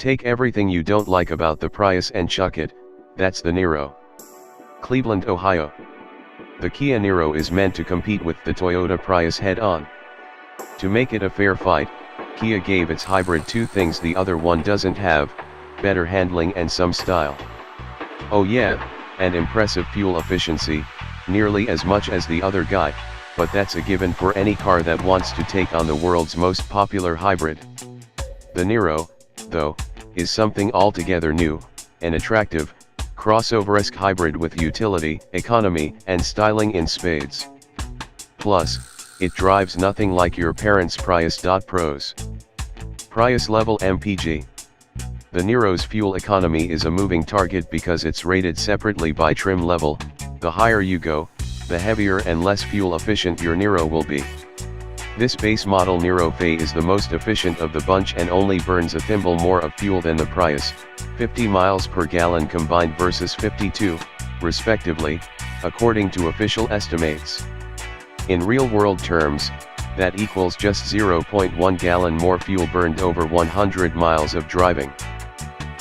Take everything you don't like about the Prius and chuck it, that's the Niro. Cleveland, Ohio. The Kia Niro is meant to compete with the Toyota Prius head-on. To make it a fair fight, Kia gave its hybrid two things the other one doesn't have: better handling and some style. Oh yeah, and impressive fuel efficiency, nearly as much as the other guy, but that's a given for any car that wants to take on the world's most popular hybrid. The Niro, though, is something altogether new, an attractive, crossover-esque hybrid with utility, economy, and styling in spades. Plus, it drives nothing like your parents' Prius. Pros. Prius level MPG. The Niro's fuel economy is a moving target because it's rated separately by trim level. The higher you go, the heavier and less fuel efficient your Niro will be. This base model Niro Fe is the most efficient of the bunch and only burns a thimble more of fuel than the Prius, 50 miles per gallon combined versus 52, respectively, according to official estimates. In real-world terms, that equals just 0.1 gallon more fuel burned over 100 miles of driving.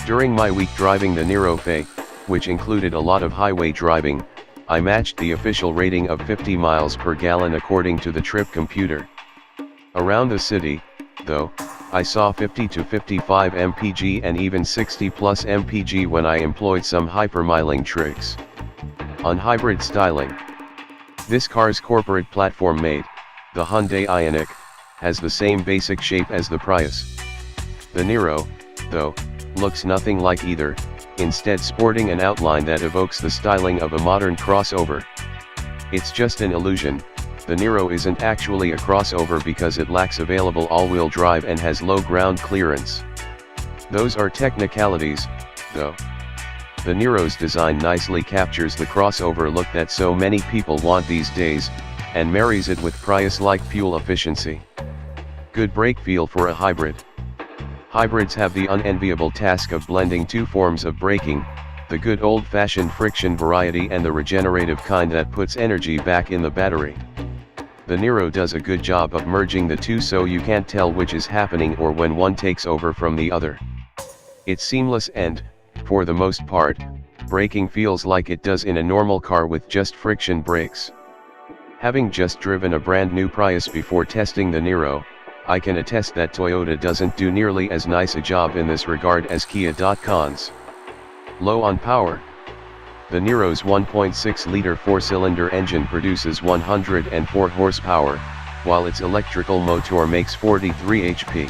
During my week driving the Niro Fe, which included a lot of highway driving, I matched the official rating of 50 miles per gallon according to the trip computer. Around the city, though, I saw 50 to 55 mpg and even 60 plus mpg when I employed some hypermiling tricks. On hybrid styling. This car's corporate platform made, the Hyundai Ioniq, has the same basic shape as the Prius. The Niro, though, looks nothing like either, instead sporting an outline that evokes the styling of a modern crossover. It's just an illusion. The Niro isn't actually a crossover because it lacks available all-wheel drive and has low ground clearance. Those are technicalities, though. The Niro's design nicely captures the crossover look that so many people want these days, and marries it with Prius-like fuel efficiency. Good brake feel for a hybrid. Hybrids have the unenviable task of blending two forms of braking, the good old-fashioned friction variety and the regenerative kind that puts energy back in the battery. The Niro does a good job of merging the two so you can't tell which is happening or when one takes over from the other. It's seamless and, for the most part, braking feels like it does in a normal car with just friction brakes. Having just driven a brand new Prius before testing the Niro, I can attest that Toyota doesn't do nearly as nice a job in this regard as Kia. Cons. Low on power. The Niro's 1.6-liter four-cylinder engine produces 104 horsepower, while its electrical motor makes 43 HP.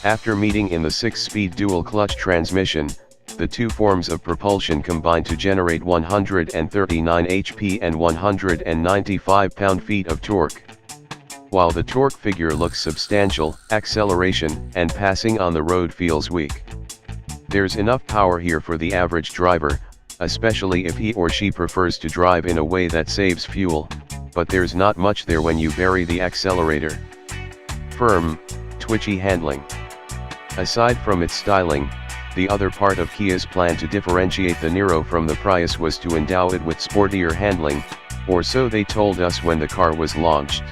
After meeting in the 6-speed dual-clutch transmission, the two forms of propulsion combine to generate 139 HP and 195 pound-feet of torque. While the torque figure looks substantial, acceleration and passing on the road feels weak. There's enough power here for the average driver, especially if he or she prefers to drive in a way that saves fuel, but there's not much there when you bury the accelerator. Firm, twitchy handling. Aside from its styling, the other part of Kia's plan to differentiate the Niro from the Prius was to endow it with sportier handling, or so they told us when the car was launched.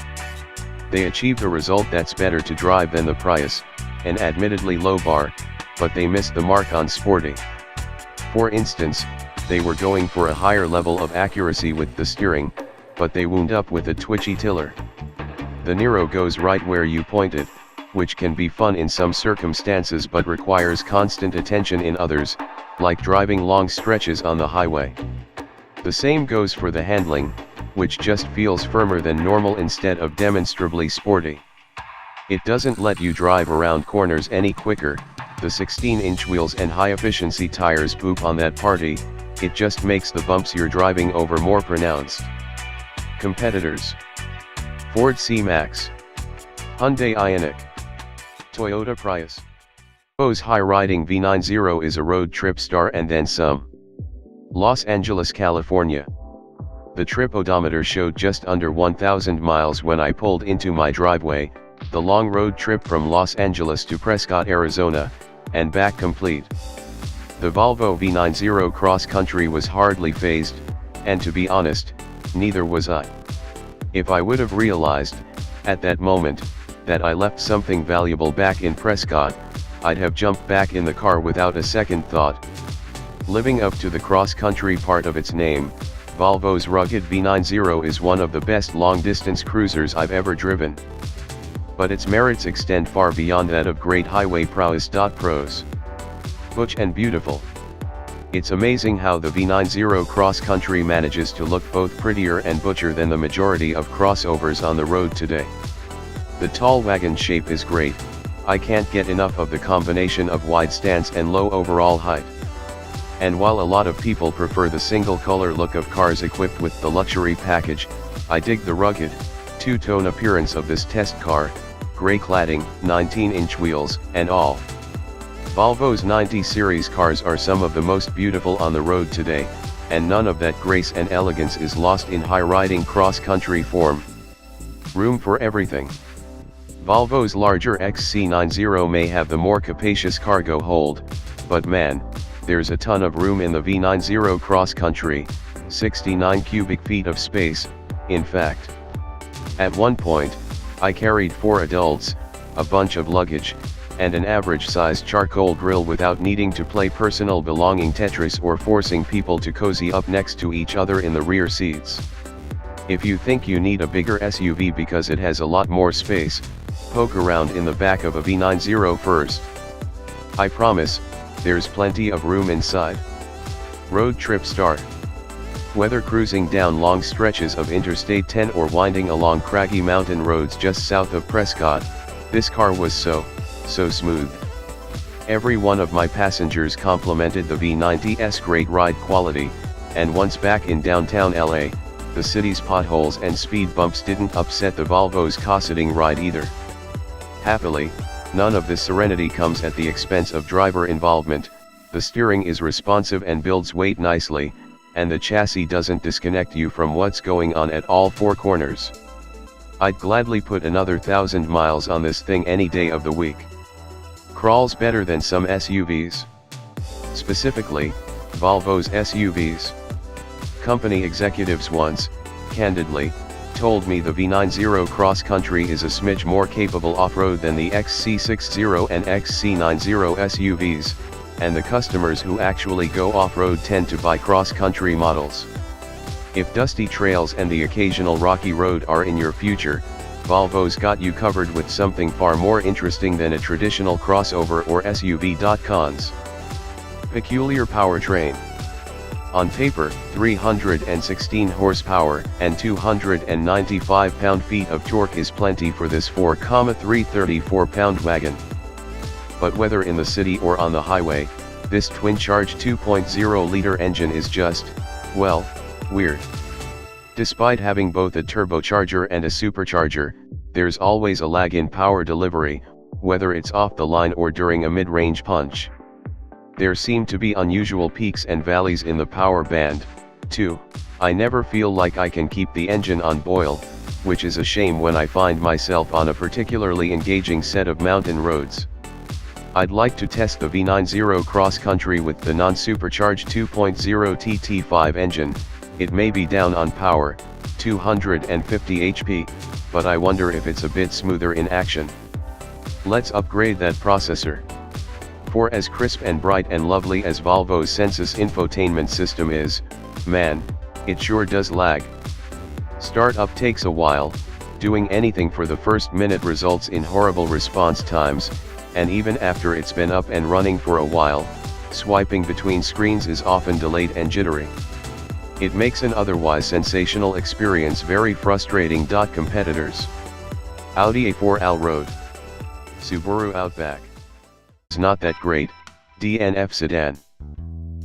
They achieved a result that's better to drive than the Prius, an admittedly low bar, but they missed the mark on sporty. For instance, they were going for a higher level of accuracy with the steering, but they wound up with a twitchy tiller. The Niro goes right where you point it, which can be fun in some circumstances but requires constant attention in others, like driving long stretches on the highway. The same goes for the handling, which just feels firmer than normal instead of demonstrably sporty. It doesn't let you drive around corners any quicker, the 16-inch wheels and high-efficiency tires poop on that party, it just makes the bumps you're driving over more pronounced. Competitors: Ford C-Max, Hyundai Ioniq, Toyota Prius. Volvo's high-riding V90 is a road trip star and then some. Los Angeles, California. The trip odometer showed just under 1,000 miles when I pulled into my driveway, the long road trip from Los Angeles to Prescott, Arizona, and back complete. The Volvo V90 cross-country was hardly phased, and to be honest, neither was I. If I would have realized, at that moment, that I left something valuable back in Prescott, I'd have jumped back in the car without a second thought. Living up to the cross-country part of its name, Volvo's rugged V90 is one of the best long-distance cruisers I've ever driven. But its merits extend far beyond that of great highway prowess. Pros. Butch and beautiful. It's amazing how the V90 cross-country manages to look both prettier and butcher than the majority of crossovers on the road today. The tall wagon shape is great. I can't get enough of the combination of wide stance and low overall height. And while a lot of people prefer the single-color look of cars equipped with the luxury package, I dig the rugged, two-tone appearance of this test car, grey cladding, 19-inch wheels, and all. Volvo's 90 series cars are some of the most beautiful on the road today, and none of that grace and elegance is lost in high-riding cross-country form. Room for everything. Volvo's larger XC90 may have the more capacious cargo hold, but man, there's a ton of room in the V90 cross-country, 69 cubic feet of space, in fact. At one point, I carried 4 adults, a bunch of luggage, and an average-sized charcoal grill without needing to play personal belonging Tetris or forcing people to cozy up next to each other in the rear seats. If you think you need a bigger SUV because it has a lot more space, poke around in the back of a V90 first. I promise, there's plenty of room inside. Road trip start. Whether cruising down long stretches of Interstate 10 or winding along craggy mountain roads just south of Prescott, this car was so smooth. Every one of my passengers complimented the V90's great ride quality, and once back in downtown LA, the city's potholes and speed bumps didn't upset the Volvo's cosseting ride either. Happily, none of this serenity comes at the expense of driver involvement. The steering is responsive and builds weight nicely, and the chassis doesn't disconnect you from what's going on at all 4 corners. I'd gladly put another 1,000 miles on this thing any day of the week. Crawls better than some SUVs. Specifically, Volvo's SUVs. Company executives once, candidly, told me the V90 Cross Country is a smidge more capable off-road than the XC60 and XC90 SUVs, and the customers who actually go off-road tend to buy cross-country models. If dusty trails and the occasional rocky road are in your future, Volvo's got you covered with something far more interesting than a traditional crossover or SUV. Cons. Peculiar powertrain. On paper, 316 horsepower and 295 pound-feet of torque is plenty for this 4,334-pound wagon. But whether in the city or on the highway, this twin-charged 2.0-liter engine is just, well, weird. Despite having both a turbocharger and a supercharger, there's always a lag in power delivery, whether it's off the line or during a mid-range punch. There seem to be unusual peaks and valleys in the power band, too. I never feel like I can keep the engine on boil, which is a shame when I find myself on a particularly engaging set of mountain roads. I'd like to test the V90 Cross Country with the non-supercharged 2.0 TT5 engine. It may be down on power, 250 HP, but I wonder if it's a bit smoother in action. Let's upgrade that processor. For as crisp and bright and lovely as Volvo's Sensus infotainment system is, man, it sure does lag. Startup takes a while, doing anything for the first minute results in horrible response times, and even after it's been up and running for a while, swiping between screens is often delayed and jittery. It makes an otherwise sensational experience very frustrating. Competitors. Audi A4 Allroad. Subaru Outback. It's not that great. DNF Sedan.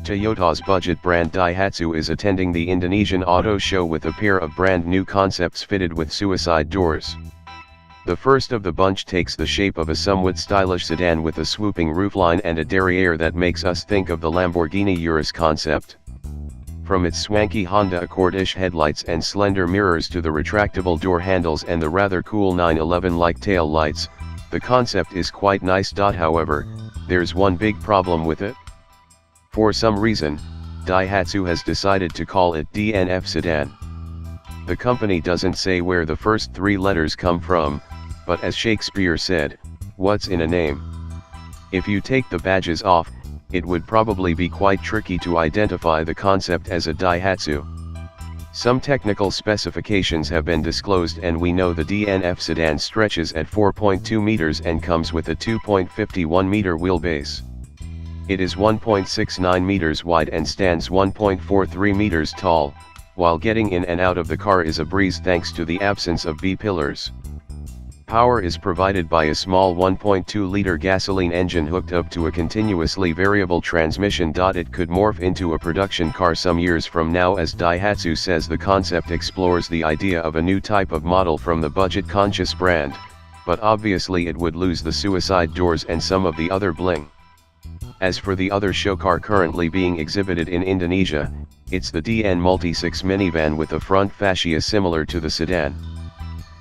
Toyota's budget brand Daihatsu is attending the Indonesian auto show with a pair of brand new concepts fitted with suicide doors. The first of the bunch takes the shape of a somewhat stylish sedan with a swooping roofline and a derriere that makes us think of the Lamborghini Urus concept. From its swanky Honda Accord-ish headlights and slender mirrors to the retractable door handles and the rather cool 911-like tail lights, the concept is quite nice. However, there's one big problem with it. For some reason, Daihatsu has decided to call it DNF Sedan. The company doesn't say where the first 3 letters come from, but as Shakespeare said, what's in a name? If you take the badges off, it would probably be quite tricky to identify the concept as a Daihatsu. Some technical specifications have been disclosed, and we know the DNF sedan stretches at 4.2 meters and comes with a 2.51 meter wheelbase. It is 1.69 meters wide and stands 1.43 meters tall, while getting in and out of the car is a breeze thanks to the absence of B-pillars. Power is provided by a small 1.2-liter gasoline engine hooked up to a continuously variable transmission. It could morph into a production car some years from now, as Daihatsu says the concept explores the idea of a new type of model from the budget-conscious brand, but obviously it would lose the suicide doors and some of the other bling. As for the other show car currently being exhibited in Indonesia, it's the DN Multi-6 minivan with a front fascia similar to the sedan.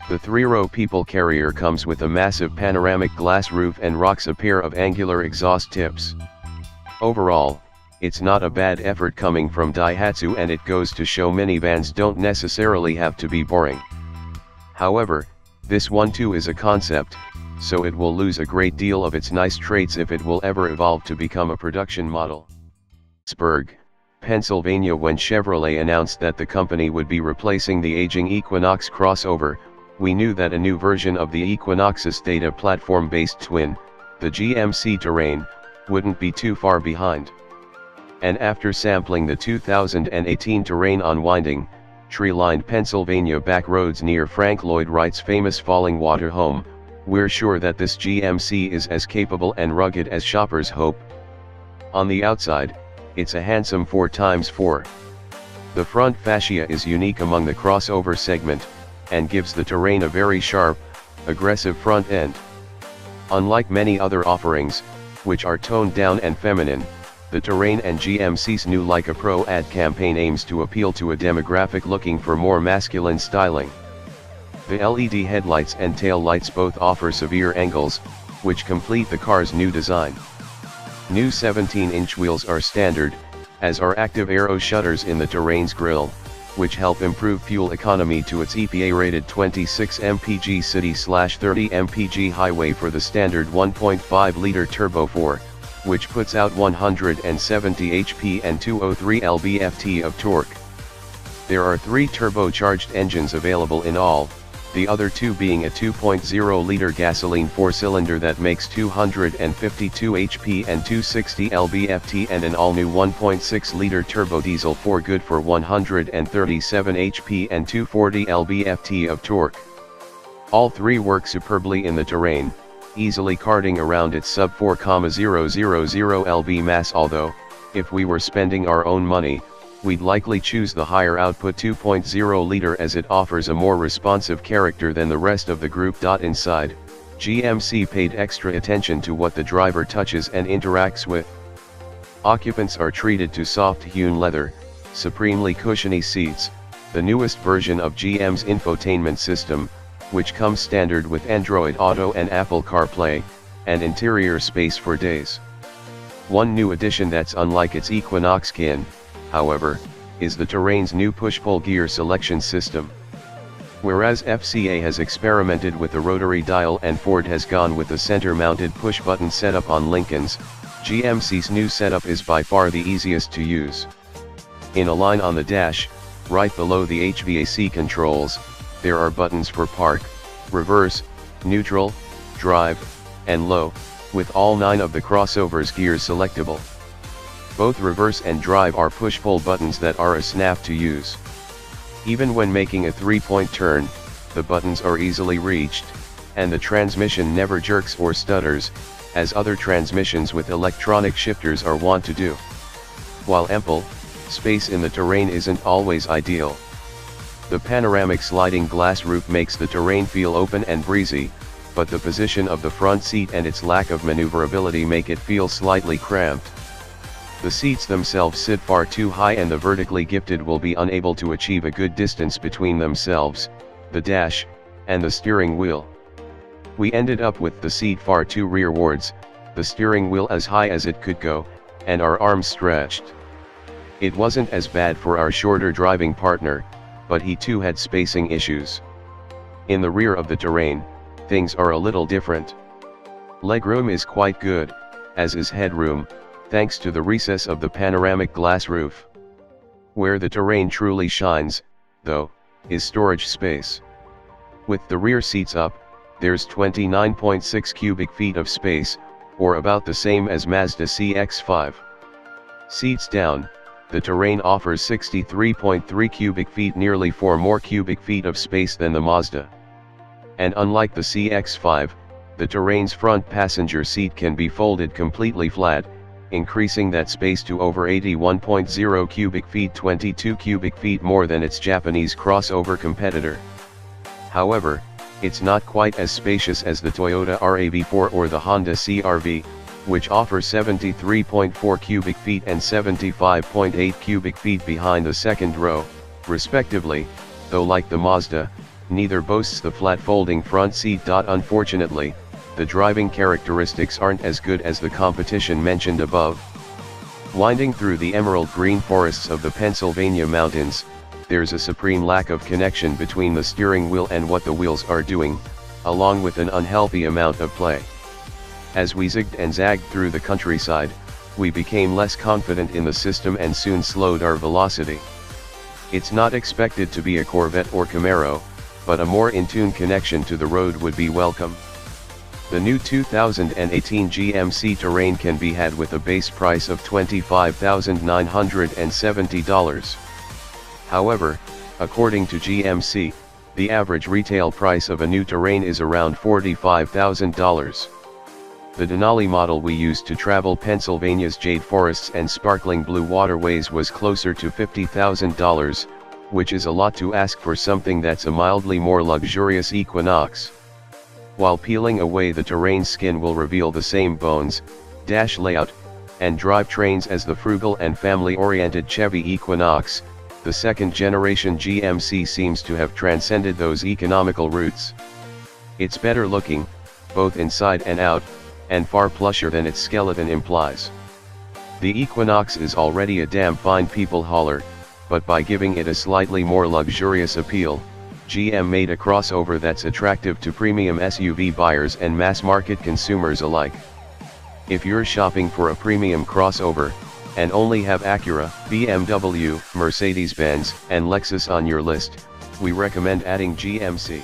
The 3-row people carrier comes with a massive panoramic glass roof and rocks a pair of angular exhaust tips. Overall, it's not a bad effort coming from Daihatsu, and it goes to show minivans don't necessarily have to be boring. However, this one too is a concept, so it will lose a great deal of its nice traits if it will ever evolve to become a production model. Pittsburgh, Pennsylvania. When Chevrolet announced that the company would be replacing the aging Equinox crossover, we knew that a new version of the Equinox's data platform-based twin, the GMC Terrain, wouldn't be too far behind. And after sampling the 2018 Terrain on winding, tree-lined Pennsylvania back roads near Frank Lloyd Wright's famous Falling Water home, we're sure that this GMC is as capable and rugged as shoppers hope. On the outside, it's a handsome 4x4. The front fascia is unique among the crossover segment, and gives the Terrain a very sharp, aggressive front end. Unlike many other offerings, which are toned down and feminine, the Terrain and GMC's new Like a Pro ad campaign aims to appeal to a demographic looking for more masculine styling. The LED headlights and tail lights both offer severe angles, which complete the car's new design. New 17-inch wheels are standard, as are active aero shutters in the Terrain's grille, which help improve fuel economy to its EPA-rated 26 mpg city/30 mpg highway for the standard 1.5-liter turbo 4, which puts out 170 HP and 203 lb-ft of torque. There are 3 turbocharged engines available in all, the other 2 being a 2.0-liter gasoline 4-cylinder that makes 252 HP and 260 lb-ft, and an all-new 1.6-liter turbo diesel 4 good for 137 HP and 240 lb-ft of torque. All 3 work superbly in the Terrain, easily carting around its sub 4,000 lb mass, although, if we were spending our own money, we'd likely choose the higher output 2.0-liter as it offers a more responsive character than the rest of the group. Inside, GMC paid extra attention to what the driver touches and interacts with. Occupants are treated to soft-hewn leather, supremely cushiony seats, the newest version of GM's infotainment system, which comes standard with Android Auto and Apple CarPlay, and interior space for days. One new addition that's unlike its Equinox kin, however, is the Terrain's new push-pull gear selection system. Whereas FCA has experimented with the rotary dial and Ford has gone with the center-mounted push-button setup on Lincolns, GMC's new setup is by far the easiest to use. In a line on the dash, right below the HVAC controls, there are buttons for park, reverse, neutral, drive, and low, with all 9 of the crossover's gears selectable. Both reverse and drive are push-pull buttons that are a snap to use. Even when making a 3-point turn, the buttons are easily reached, and the transmission never jerks or stutters, as other transmissions with electronic shifters are wont to do. While ample space in the Terrain isn't always ideal. The panoramic sliding glass roof makes the Terrain feel open and breezy, but the position of the front seat and its lack of maneuverability make it feel slightly cramped. The seats themselves sit far too high, and the vertically gifted will be unable to achieve a good distance between themselves, the dash, and the steering wheel. We ended up with the seat far too rearwards, the steering wheel as high as it could go, and our arms stretched. It wasn't as bad for our shorter driving partner, but he too had spacing issues. In the rear of the Terrain, things are a little different. Legroom is quite good, as is headroom, thanks to the recess of the panoramic glass roof. Where the Terrain truly shines, though, is storage space. With the rear seats up, there's 29.6 cubic feet of space, or about the same as Mazda CX-5. Seats down, the Terrain offers 63.3 cubic feet, nearly 4 more cubic feet of space than the Mazda. And unlike the CX-5, the Terrain's front passenger seat can be folded completely flat, increasing that space to over 81.0 cubic feet, 22 cubic feet more than its Japanese crossover competitor. However, it's not quite as spacious as the Toyota RAV4 or the Honda CR-V, which offer 73.4 cubic feet and 75.8 cubic feet behind the second row, respectively, though like the Mazda, neither boasts the flat folding front seat. Unfortunately, the driving characteristics aren't as good as the competition mentioned above. Winding through the emerald green forests of the Pennsylvania mountains, there's a supreme lack of connection between the steering wheel and what the wheels are doing, along with an unhealthy amount of play. As we zigged and zagged through the countryside, we became less confident in the system and soon slowed our velocity. It's not expected to be a Corvette or Camaro, but a more in-tune connection to the road would be welcome. The new 2018 GMC Terrain can be had with a base price of $25,970. However, according to GMC, the average retail price of a new Terrain is around $45,000. The Denali model we used to travel Pennsylvania's jade forests and sparkling blue waterways was closer to $50,000, which is a lot to ask for something that's a mildly more luxurious Equinox. While peeling away the Terrain skin will reveal the same bones, dash layout, and drivetrains as the frugal and family-oriented Chevy Equinox, the second-generation GMC seems to have transcended those economical roots. It's better looking, both inside and out, and far plusher than its skeleton implies. The Equinox is already a damn fine people hauler, but by giving it a slightly more luxurious appeal, GM made a crossover that's attractive to premium SUV buyers and mass-market consumers alike. If you're shopping for a premium crossover, and only have Acura, BMW, Mercedes-Benz, and Lexus on your list, we recommend adding GMC.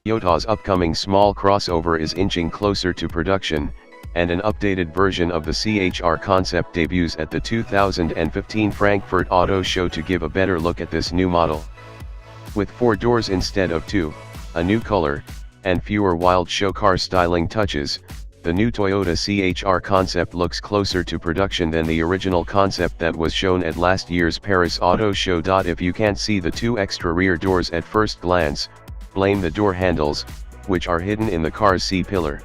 Toyota's upcoming small crossover is inching closer to production, and an updated version of the CHR concept debuts at the 2015 Frankfurt Auto Show to give a better look at this new model. With 4 doors instead of 2, a new color, and fewer wild show car styling touches, the new Toyota CHR concept looks closer to production than the original concept that was shown at last year's Paris Auto Show. If you can't see the 2 extra rear doors at first glance, blame the door handles, which are hidden in the car's C-pillar.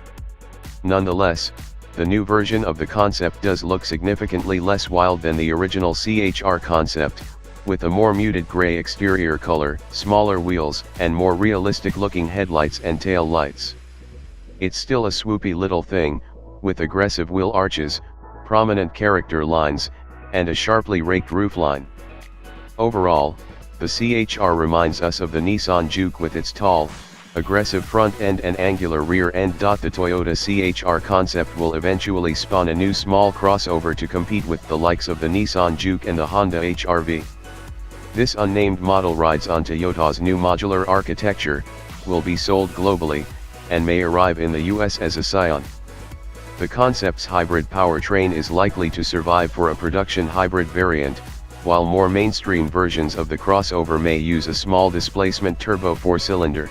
Nonetheless, the new version of the concept does look significantly less wild than the original CHR concept, with a more muted gray exterior color, smaller wheels, and more realistic-looking headlights and tail lights. It's still a swoopy little thing, with aggressive wheel arches, prominent character lines, and a sharply raked roofline. Overall, the CHR reminds us of the Nissan Juke with its tall, aggressive front end and angular rear end. The Toyota CHR concept will eventually spawn a new small crossover to compete with the likes of the Nissan Juke and the Honda HR-V. This unnamed model rides on Toyota's new modular architecture, will be sold globally, and may arrive in the US as a Scion. The concept's hybrid powertrain is likely to survive for a production hybrid variant, while more mainstream versions of the crossover may use a small displacement turbo 4-cylinder.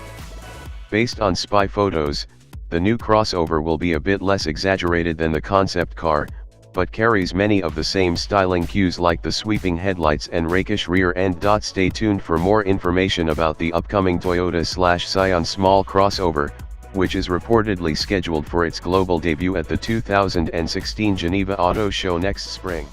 Based on spy photos, the new crossover will be a bit less exaggerated than the concept car, but carries many of the same styling cues like the sweeping headlights and rakish rear end. Stay tuned for more information about the upcoming Toyota/Scion small crossover, which is reportedly scheduled for its global debut at the 2016 Geneva Auto Show next spring.